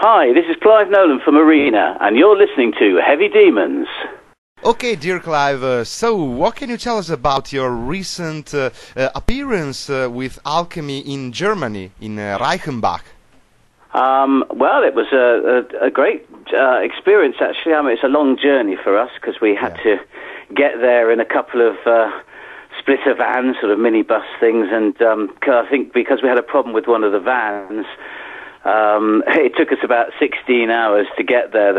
Hi, this is Clive Nolan from Arena, and you're listening to Heavy Demons. Okay, dear Clive, so what can you tell us about your recent appearance with Alchemy in Germany, in Reichenbach? Well, it was a great experience, actually. I mean, it's a long journey for us, because we had to get there in a couple of splitter vans, sort of minibus things, and I think because we had a problem with one of the vans, it took us about 16 hours to get there,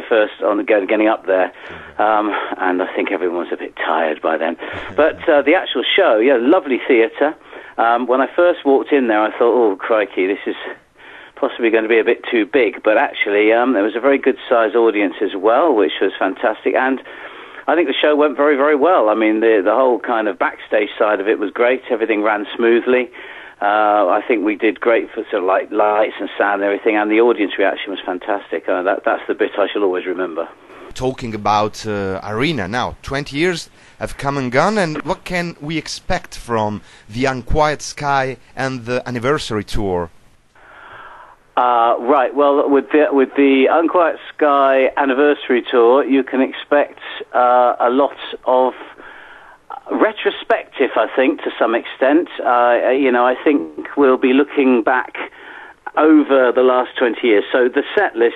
getting up there, and I think everyone was a bit tired by then. But the actual show, lovely theatre. When I first walked in there, I thought, oh, crikey, this is possibly going to be a bit too big. But actually, there was a very good-sized audience as well, which was fantastic. And I think the show went very, very well. I mean, the whole kind of backstage side of it was great. Everything ran smoothly. I think we did great for sort of like lights and sound and everything, and the audience reaction was fantastic. That's the bit I shall always remember. Talking about Arena now, 20 years have come and gone, and what can we expect from the Unquiet Sky and the anniversary tour? Right, well, with the Unquiet Sky anniversary tour, you can expect a lot of retrospective, I think, to some extent. I think we'll be looking back over the last 20 years. So the set list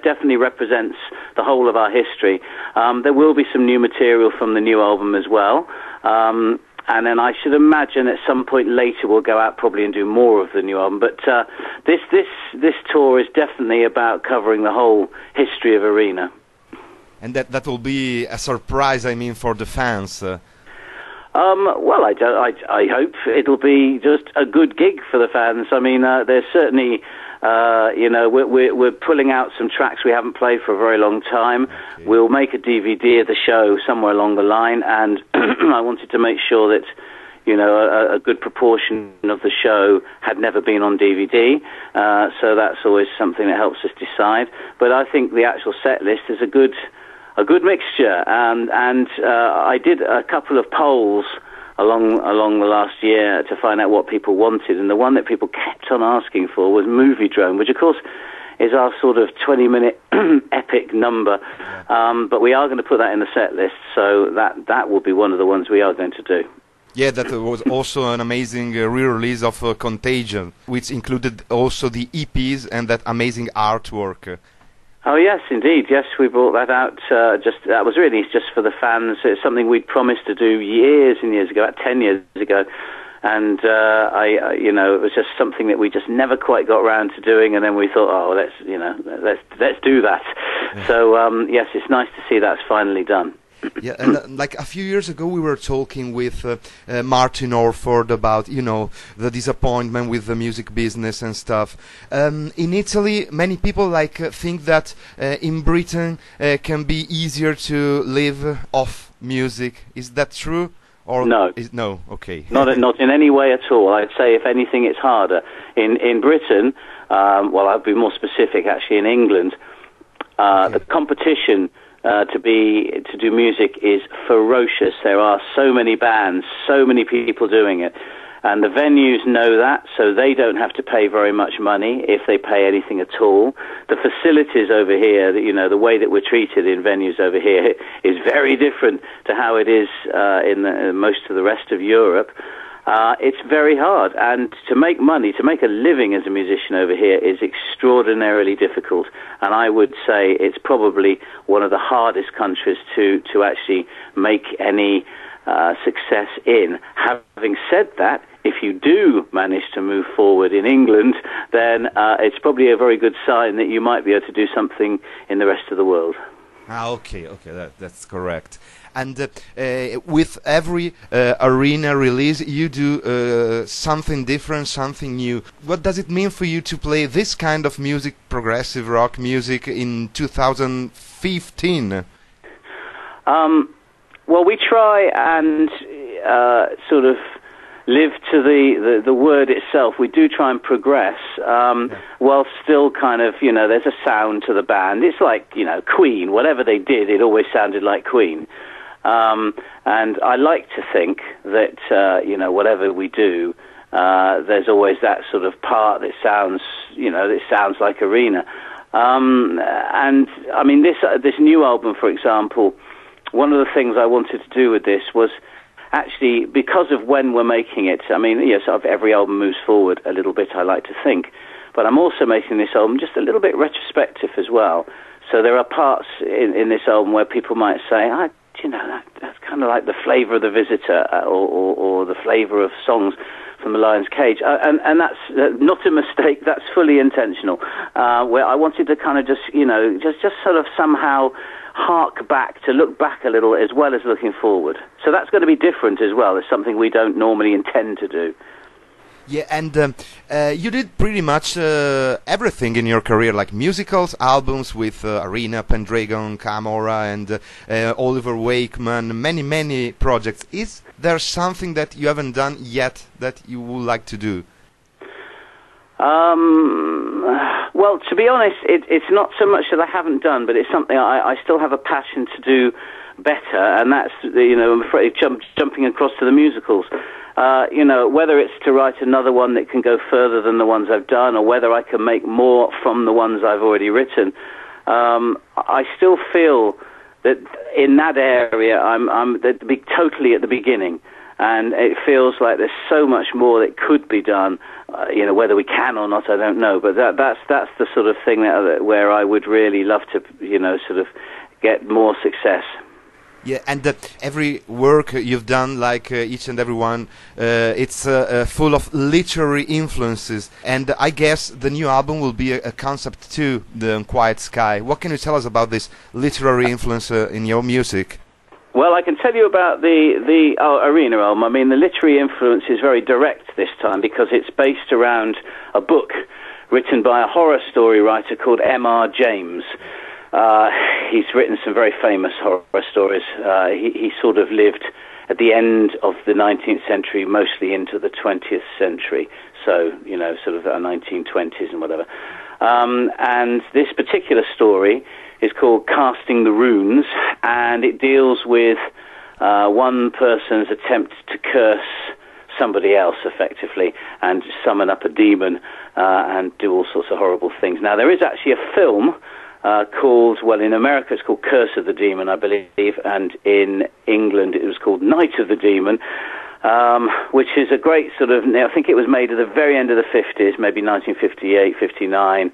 definitely represents the whole of our history. There will be some new material from the new album as well. And then I should imagine at some point later we'll go out probably and do more of the new album. But this tour is definitely about covering the whole history of Arena. And that will be a surprise, I mean, for the fans. Well, I hope it'll be just a good gig for the fans. I mean, there's certainly, we're pulling out some tracks we haven't played for a very long time. Okay. We'll make a DVD of the show somewhere along the line, and I wanted to make sure that, a good proportion of the show had never been on DVD. So that's always something that helps us decide. But I think the actual set list is a good mixture, and I did a couple of polls along the last year to find out what people wanted, and the one that people kept on asking for was Movie Drone, which of course is our sort of 20-minute epic number, but we are going to put that in the set list, so that will be one of the ones we are going to do. Yeah, that was also an amazing re-release of Contagion, which included also the EPs and that amazing artwork. Oh yes, indeed. Yes, we brought that out. That was really just for the fans. It's something we'd promised to do years and years ago, about 10 years ago, and it was just something that we just never quite got around to doing. And then we thought, oh, let's do that. Yeah. So yes, it's nice to see that's finally done. Yeah, and like a few years ago, we were talking with Martin Orford about, the disappointment with the music business and stuff. In Italy, many people think that in Britain can be easier to live off music. Is that true? Or no. No, okay. Not in any way at all. I'd say, if anything, it's harder. In Britain, well, I'll be more specific, actually, in England, okay. The competition to do music is ferocious. There are so many bands, so many people doing it, and the venues know that, so they don't have to pay very much money, if they pay anything at all. The facilities over here, the way that we're treated in venues over here is very different to how it is in most of the rest of Europe. It's very hard, and to make money, to make a living as a musician over here is extraordinarily difficult, and I would say it's probably one of the hardest countries to actually make any success in. Having said that, if you do manage to move forward in England, then it's probably a very good sign that you might be able to do something in the rest of the world. Okay, that's correct. And with every Arena release, you do something different, something new. What does it mean for you to play this kind of music, progressive rock music, in 2015? Well, we try and sort of live to the word itself. We do try and progress, while still kind of, there's a sound to the band. It's like, Queen. Whatever they did, it always sounded like Queen. And I like to think that, whatever we do, there's always that sort of part that sounds like Arena. And I mean, this new album, for example, one of the things I wanted to do with this was actually, because of when we're making it, I mean, yes, every album moves forward a little bit, I like to think, but I'm also making this album just a little bit retrospective as well. So there are parts in this album where people might say, that's kind of like the flavour of The Visitor, or the flavour of songs from The Lion's Cage, and that's not a mistake. That's fully intentional. Where I wanted to kind of just sort of somehow look back a little as well as looking forward. So that's going to be different as well. It's something we don't normally intend to do. Yeah, and you did pretty much everything in your career, like musicals, albums with Arena, Pendragon, Camorra, and Oliver Wakeman, many projects. Is there something that you haven't done yet that you would like to do? Well, to be honest, it's not so much that I haven't done, but it's something I still have a passion to do better, and that's, I'm afraid, jumping across to the musicals. Whether it's to write another one that can go further than the ones I've done, or whether I can make more from the ones I've already written, I still feel that in that area I'm totally at the beginning, and it feels like there's so much more that could be done. Whether we can or not, I don't know, but that's the sort of thing where I would really love to, sort of get more success. Yeah, and every work you've done, like each and every one, it's full of literary influences. And I guess the new album will be a concept too, The Unquiet Sky. What can you tell us about this literary influence in your music? Well, I can tell you about the Arena album. I mean, the literary influence is very direct this time because it's based around a book written by a horror story writer called M.R. James. He's written some very famous horror stories. He sort of lived at the end of the 19th century, mostly into the 20th century. So, sort of the 1920s and whatever. And this particular story is called Casting the Runes, and it deals with one person's attempt to curse somebody else, effectively, and summon up a demon and do all sorts of horrible things. Now, there is actually a film called, in America it's called Curse of the Demon, I believe, and in England it was called Night of the Demon, which is a great sort of, I think it was made at the very end of the 50s, maybe 1958, 59,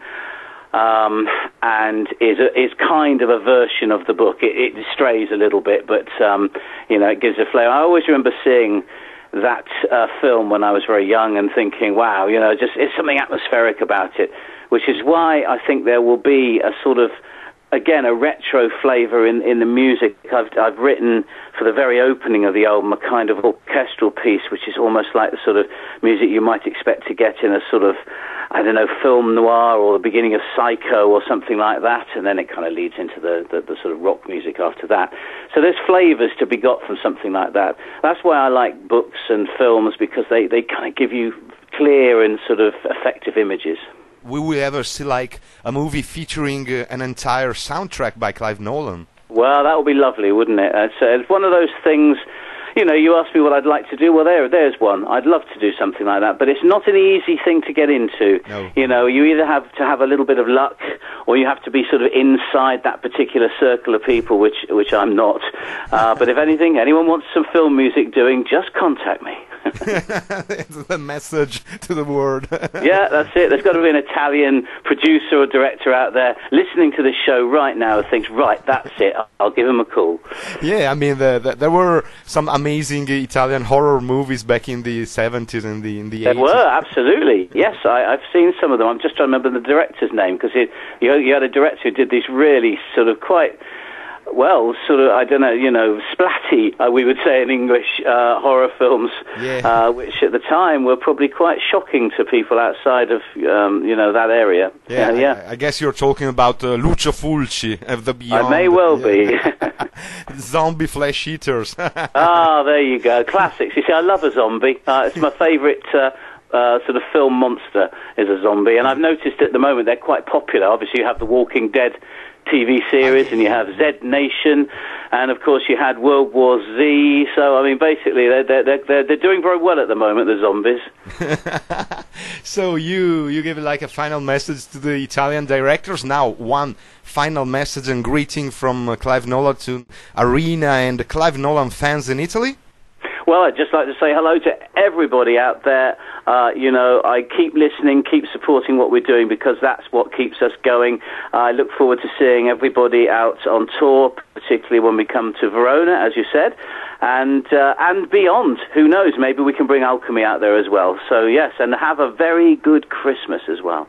and is kind of a version of the book. It strays a little bit, but, it gives a flavour. I always remember seeing that film when I was very young and thinking, wow, it's something atmospheric about it, which is why I think there will be a sort of, again, a retro flavour in the music. I've written for the very opening of the album a kind of orchestral piece, which is almost like the sort of music you might expect to get in a sort of, I don't know, film noir or the beginning of Psycho or something like that, and then it kind of leads into the sort of rock music after that. So there's flavours to be got from something like that. That's why I like books and films, because they kind of give you clear and sort of effective images. Will we ever see like a movie featuring an entire soundtrack by Clive Nolan? Well, that would be lovely, wouldn't it? It's one of those things, you asked me what I'd like to do. Well, there's one. I'd love to do something like that, but it's not an easy thing to get into. No. You either have to have a little bit of luck, or you have to be sort of inside that particular circle of people, which I'm not. But if anyone wants some film music doing, just contact me. It's the message to the world. Yeah, that's it. There's got to be an Italian producer or director out there listening to this show right now who thinks, right, that's it, I'll give him a call. Yeah, I mean, there were some amazing Italian horror movies back in the 70s and in the 80s. There were, absolutely. Yes, I've seen some of them. I'm just trying to remember the director's name, because you had a director who did these really sort of quite, well, sort of, I don't know, splatty, we would say in English, horror films, which at the time were probably quite shocking to people outside of, that area. Yeah. I guess you're talking about Lucio Fulci of the Beyond. I may well be. Zombie flesh eaters. There you go. Classics. You see, I love a zombie. It's my favourite sort of film monster is a zombie, and I've noticed at the moment they're quite popular. Obviously, you have the Walking Dead TV series, and you have Z Nation, and of course you had World War Z. So I mean, basically, they're doing very well at the moment, the zombies. So you give like a final message to the Italian directors. Now, one final message and greeting from Clive Nolan to Arena and Clive Nolan fans in Italy. Well, I'd just like to say hello to everybody out there. I keep listening, keep supporting what we're doing, because that's what keeps us going. I look forward to seeing everybody out on tour, particularly when we come to Verona, as you said, and beyond. Who knows? Maybe we can bring Alchemy out there as well. So, yes, and have a very good Christmas as well.